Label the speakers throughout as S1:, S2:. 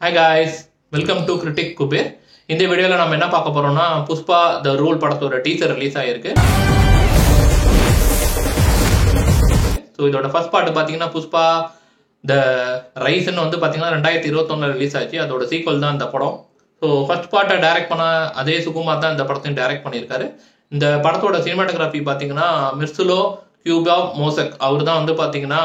S1: Hi guys, welcome to Critic Kuber. இந்த வீடியோல நாம என்ன பார்க்க போறோம்னா புஷ்பா தி ரூல் படத்தோட டீசர் ரிலீஸ் ஆயிருக்கு. சோ இதோட ஃபர்ஸ்ட் பார்ட் பாத்தீங்கன்னா புஷ்பா தி ரைஸ் ன்னு வந்து பாத்தீங்கன்னா 2021ல ரிலீஸ் ஆச்சு. அதோட சீக்வல் தான் இந்த படம். சோ ஃபர்ஸ்ட் பார்ட்டை டைரக்ட் பண்ண அதே சுகுமார் தான் இந்த படத்தையும் டைரக்ட் பண்ணியிருக்காரு. இந்த படத்தோட சினிமாட்டோகிராஃபி பாத்தீங்கன்னா மிர்சுலோ கியூபா மோசக் அவர் தான் வந்து பாத்தீங்கன்னா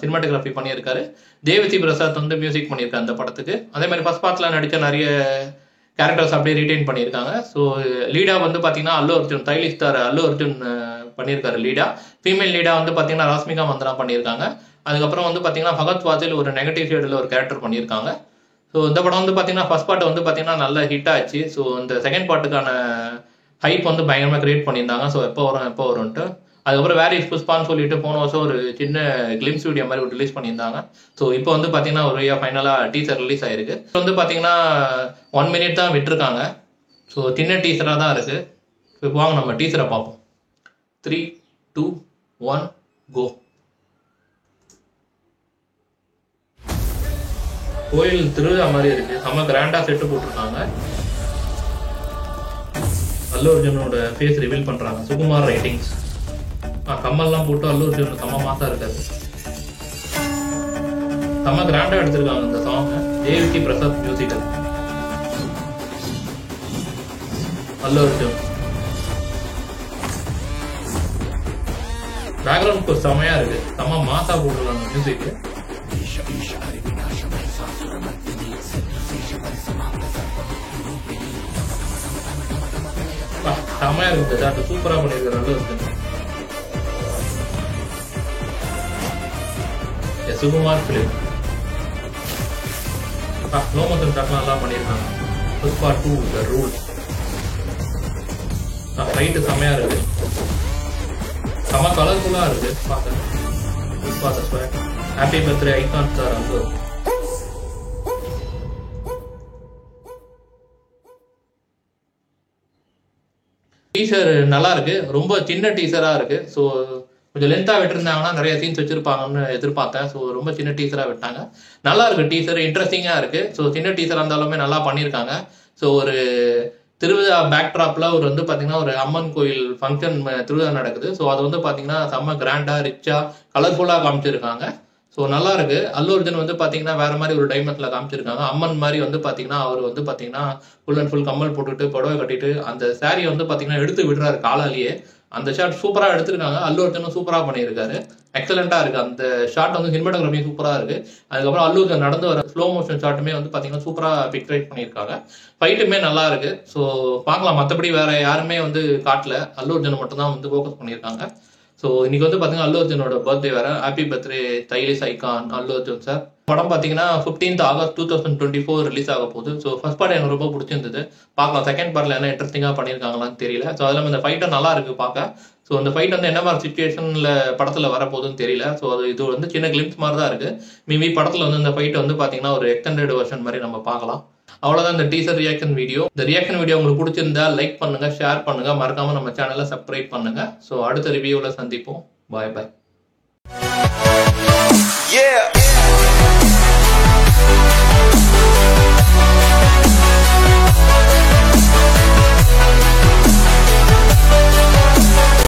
S1: சினிமாட்டோகிராஃபி பண்ணியிருக்காரு. தேவசி பிரசாத் வந்து மியூசிக் பண்ணியிருக்காரு அந்த படத்துக்கு. அதே மாதிரி ஃபர்ஸ்ட் பார்ட்ல நடிச்ச நிறைய கேரக்டர்ஸ் அப்படியே ரீடைன் பண்ணியிருக்காங்க. ஸோ லீடா வந்து பார்த்தீங்கன்னா அல்லு அர்ஜுன் தைலி ஸ்டார் அல்லு அர்ஜுன் பண்ணியிருக்காரு லீடா. ஃபீமேல் லீடா வந்து பார்த்தீங்கன்னா ராஷ்மிகா மந்தனா பண்ணியிருக்காங்க. அதுக்கப்புறம் வந்து பார்த்தீங்கன்னா ஃபகத் ஃபாசில் ஒரு நெகட்டிவ் ஷேடில் ஒரு கேரக்டர் பண்ணியிருக்காங்க. ஸோ இந்த படம் வந்து பார்த்தீங்கன்னா ஃபர்ஸ்ட் பார்ட் வந்து பார்த்தீங்கன்னா நல்ல ஹிட் ஆச்சு. ஸோ இந்த செகண்ட் பார்ட்டுக்கான ஹைப் வந்து பயங்கரமாக கிரியேட் பண்ணியிருந்தாங்க. ஸோ எப்போ வரும்ன்ட்டு அதுக்கப்புறம் வேர் இஸ் புஷ்பான்னு சொல்லிட்டு போன வருஷம் ஒரு சின்ன கிளிம்ஸ் வீடியோ மாதிரி ஒரு ரிலீஸ் பண்ணியிருந்தாங்க. ஸோ இப்போ வந்து பார்த்தீங்கன்னா ஒரு ஃபைனலாக டீசர் ரிலீஸ் ஆயிருக்கு. இப்போ வந்து பார்த்தீங்கன்னா 1 minute தான் விட்டுருக்காங்க. ஸோ சின்ன டீசராக தான் இருக்கு. இப்போ வாங்க நம்ம டீசரை பார்ப்போம். 3, 2, 1 கோ. கோயில் திருவிழா மாதிரி இருக்கு. செம்ம கிராண்டா செட்டு போட்டிருக்காங்க. அல்லு அர்ஜுனோட ஃபேஸ் ரிவீல் பண்றாங்க. சுகுமார் ரைட்டிங்ஸ் கம்மல்லாம் போட்டு அல்லு அர்ஜுன் செம்ம மாசா இருக்காரு. செம்ம கிராண்டா எடுத்திருக்காங்க இந்த சாங். தேவசி பிரசாத் மியூசிக்கல். அல்லு அர்ஜுன் பேக்ரவுண்ட் செம்மையா இருக்கு. செம்ம மாசா போட்டுருக்காங்க மியூசிக். செம்மையா இருக்கு. சூப்பரா பண்ணிருக்காரு Allu Arjun. Sukumar film slow motion ஷாட்லாம் நல்லா பண்ணியிருக்காங்க. புஷ்பா 2 தி ரூல் ஃபைட் செம்மையா இருக்கு. செம்ம கலர்ஃபுல்லா இருக்கு பார்க்க. Pushpa the swag happy birthday icon star Allu. Teaser நல்லா இருக்கு. ரொம்ப சின்ன டீசரா இருக்கு. ஸோ கொஞ்சம் லென்த்தாக விட்டுருந்தாங்கன்னா நிறைய சீன்ஸ் வச்சிருப்பாங்கன்னு எதிர்பார்த்தேன். ஸோ ரொம்ப சின்ன டீசராக விட்டாங்க. நல்லா இருக்கு டீசர், இன்ட்ரெஸ்டிங்காக இருக்கு. ஸோ சின்ன டீசராக இருந்தாலுமே நல்லா பண்ணியிருக்காங்க. ஸோ ஒரு திருவிழா பேக்ட்ராப்ல ஒரு வந்து பார்த்தீங்கன்னா ஒரு அம்மன் கோயில் ஃபங்க்ஷன் திருவிழா நடக்குது. ஸோ அது வந்து பார்த்தீங்கன்னா செம்ம கிராண்டா ரிச்சா கலர்ஃபுல்லாக காமிச்சிருக்காங்க. ஸோ நல்லா இருக்கு. அல்லு அர்ஜுன் வந்து பார்த்தீங்கன்னா வேற மாதிரி ஒரு டைமண்ட்ல காமிச்சிருக்காங்க. அம்மன் மாதிரி வந்து பார்த்தீங்கன்னா அவர் வந்து பார்த்தீங்கன்னா ஃபுல் அண்ட் ஃபுல் கம்மல் போட்டுட்டு புடவை கட்டிட்டு அந்த சாரியை வந்து பார்த்தீங்கன்னா எடுத்து விடுறாரு காலாலேயே. அந்த ஷாட் சூப்பரா எடுத்திருக்காங்க. அல்லு அர்ஜுனும் சூப்பரா பண்ணியிருக்காரு. எக்ஸலண்டா இருக்கு. அந்த ஷாட் வந்து சினிமாட்டோகிராஃபி சூப்பரா இருக்கு. அதுக்கப்புறம் அல்லு அர்ஜுன் நடந்து வர ஸ்லோ மோஷன் ஷாட்டுமே வந்து பாத்தீங்கன்னா சூப்பரா பிக்சரைஸ் பண்ணியிருக்காங்க. ஃபைட்டுமே நல்லா இருக்கு. ஸோ பார்க்கலாம். மற்றபடி வேற யாருமே வந்து காட்டல. அல்லு அர்ஜுன் மட்டும் தான் வந்து ஃபோக்கஸ் பண்ணியிருக்காங்க. ஸோ இன்னைக்கு வந்து பாத்தீங்கன்னா அல்லு அர்ஜுனோட பர்த்டே வேற. ஹாப்பி பர்த்டே ஸ்டைலிஷ் ஐகான் அல்லு அர்ஜுன் சார். படம் பாத்தீங்கன்னா 15th August 2024 ரிலீஸ் ஆக போகுது. ஸோ ஃபர்ஸ்ட் பார்ட் எனக்கு ரொம்ப பிடிச்சிருந்தது. பார்க்கலாம் செகண்ட் பார்ட்ல என்ன இன்ட்ரெஸ்டிங்கா பண்ணியிருக்காங்களான்னு தெரியல. ஸோ அதில் இந்த ஃபைட்டும் நல்லா இருக்கு பார்க்க. ஸோ இந்த ஃபைட் வந்து என்ன மாதிரி சுச்சுவேஷன்ல படத்துல வரப்போகுதுன்னு தெரியல. ஸோ அது இது வந்து சின்ன கிளிம்ஸ் மாதிரி தான் இருக்கு. மேபி படத்துல வந்து இந்த ஃபைட் வந்து பாத்தீங்கன்னா ஒரு எக்ஸ்டெண்டட் வெர்ஷன் மாதிரி நம்ம பார்க்கலாம். அவ்வளவுதான் இந்த டீசர் ரியாக்ஷன் வீடியோ. இந்த ரியாக்ஷன் வீடியோ உங்களுக்கு பிடிச்சிருந்தா லைக் பண்ணுங்க, ஷேர் பண்ணுங்க, மறக்காம நம்ம சேனலை சப்ஸ்கிரைப் பண்ணுங்க. ஸோ அடுத்த ரிவ்யூவில் சந்திப்போம். பாய் பாய்.